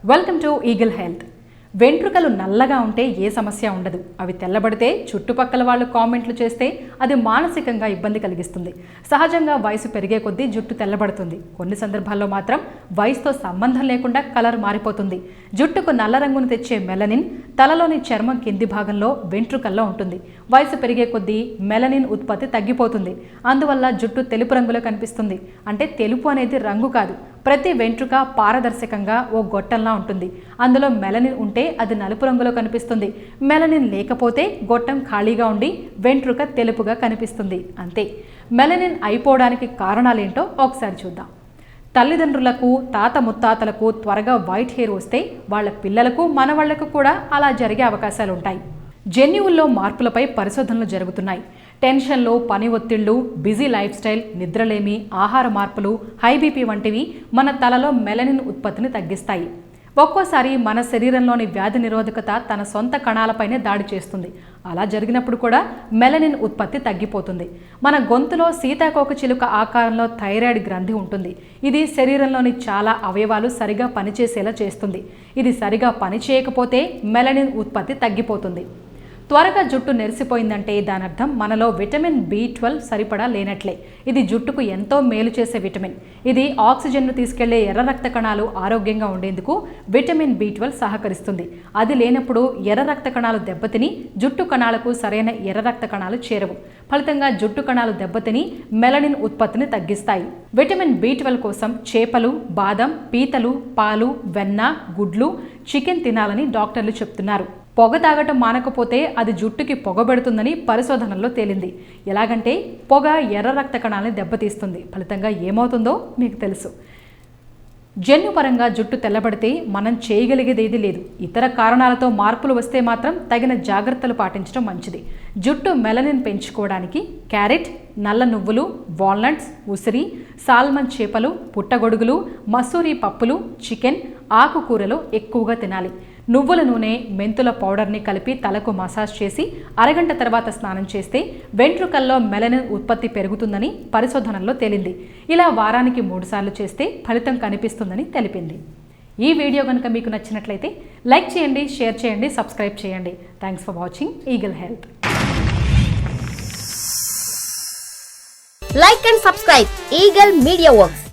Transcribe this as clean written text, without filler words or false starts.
Welcome to eagle health. వెంట్రుకలు నల్లగా ఉంటే ఏ సమస్య ఉండదు. అవి తెల్లబడితే చుట్టుపక్కల వాళ్ళు కామెంట్లు చేస్తే అది మానసికంగా ఇబ్బంది కలిగిస్తుంది. సహజంగా వయసు పెరిగే కొద్దీ జుట్టు తెల్లబడుతుంది. కొన్ని సందర్భాల్లో మాత్రం వయసుతో సంబంధం లేకుండా కలర్ మారిపోతుంది. జుట్టుకు నల్ల రంగును తెచ్చే మెలనిన్ తలలోని చర్మం కింది భాగంలో వెంట్రుకల్లో ఉంటుంది. వయసు పెరిగే కొద్దీ మెలనిన్ ఉత్పత్తి తగ్గిపోతుంది. అందువల్ల జుట్టు తెలుపు రంగులో కనిపిస్తుంది. అంటే తెలుపు అనేది రంగు కాదు, ప్రతి వెంట్రుక పారదర్శకంగా ఓ గొట్టంలా ఉంటుంది. అందులో మెలనిన్ ఉంటే అది నలుపు రంగులో కనిపిస్తుంది. మెలనిన్ లేకపోతే గొట్టం ఖాళీగా ఉండి వెంట్రుక తెలుపుగా కనిపిస్తుంది. అంతే. మెలనిన్ అయిపోవడానికి కారణాలేంటో ఒకసారి చూద్దాం. తల్లిదండ్రులకు, తాత ముత్తాతలకు త్వరగా వైట్ హెయిర్ వస్తే వాళ్ళ పిల్లలకు, మనవాళ్లకు కూడా అలా జరిగే అవకాశాలు ఉంటాయి. జన్యువుల్లో మార్పులపై పరిశోధనలు జరుగుతున్నాయి. టెన్షన్లు, పని ఒత్తిళ్లు, బిజీ లైఫ్ స్టైల్, నిద్రలేమి, ఆహార మార్పులు, హై బీపీ వంటివి మన తలలో మెలనిన్ ఉత్పత్తిని తగ్గిస్తాయి. ఒక్కోసారి మన శరీరంలోని వ్యాధి నిరోధకత తన సొంత కణాలపైనే దాడి చేస్తుంది. అలా జరిగినప్పుడు కూడా మెలనిన్ ఉత్పత్తి తగ్గిపోతుంది. మన గొంతులో సీతాకోక చిలుక ఆకారంలో థైరాయిడ్ గ్రంథి ఉంటుంది. ఇది శరీరంలోని చాలా అవయవాలు సరిగా పనిచేసేలా చేస్తుంది. ఇది సరిగా పనిచేయకపోతే మెలనిన్ ఉత్పత్తి తగ్గిపోతుంది. త్వరగా జుట్టు నెరిసిపోయిందంటే దాని అర్థం మనలో విటమిన్ B12 సరిపడా లేనట్లే. ఇది జుట్టుకు ఎంతో మేలు చేసే విటమిన్. ఇది ఆక్సిజన్ను తీసుకెళ్లే ఎర్ర రక్త కణాలు ఆరోగ్యంగా ఉండేందుకు విటమిన్ B12 సహకరిస్తుంది. అది లేనప్పుడు ఎర్ర రక్త కణాలు దెబ్బతిని జుట్టు కణాలకు సరైన ఎర్ర రక్త కణాలు చేరవు. ఫలితంగా జుట్టు కణాలు దెబ్బతిని మెలనిన్ ఉత్పత్తిని తగ్గిస్తాయి. విటమిన్ B12 కోసం చేపలు, బాదం, పీతలు, పాలు, వెన్న, గుడ్లు, చికెన్ తినాలని డాక్టర్లు చెప్తున్నారు. పొగ తాగటం మానకపోతే అది జుట్టుకి పొగబెడుతుందని పరిశోధనల్లో తేలింది. ఎలాగంటే పొగ ఎర్ర రక్త కణాలని దెబ్బతీస్తుంది. ఫలితంగా ఏమవుతుందో మీకు తెలుసు. జన్యుపరంగా జుట్టు తెల్లబడితే మనం చేయగలిగేదేది లేదు. ఇతర కారణాలతో మార్పులు వస్తే మాత్రం తగిన జాగ్రత్తలు పాటించడం మంచిది. జుట్టు మెలనిన్ పెంచుకోవడానికి క్యారెట్, నల్ల నువ్వులు, వాల్నట్స్, ఉసిరి, సాల్మన్ చేపలు, పుట్టగొడుగులు, మసూరి పప్పులు, చికెన్, ఆకుకూరలు ఎక్కువగా తినాలి. నువ్వుల నూనె, మెంతుల పౌడర్ని కలిపి తలకు మసాజ్ చేసి అరగంట తర్వాత స్నానం చేస్తే వెంట్రుకల్లో మెలనిన్ ఉత్పత్తి పెరుగుతుందని పరిశోధనల్లో తేలింది. ఇలా వారానికి 3 సార్లు చేస్తే ఫలితం కనిపిస్తుందని తెలిపింది. ఈ వీడియో కనుక మీకు నచ్చినట్లయితే లైక్ చేయండి, షేర్ చేయండి, సబ్స్క్రైబ్ చేయండి. Thanks for watching eagle health. Like and subscribe Eagle Media Works.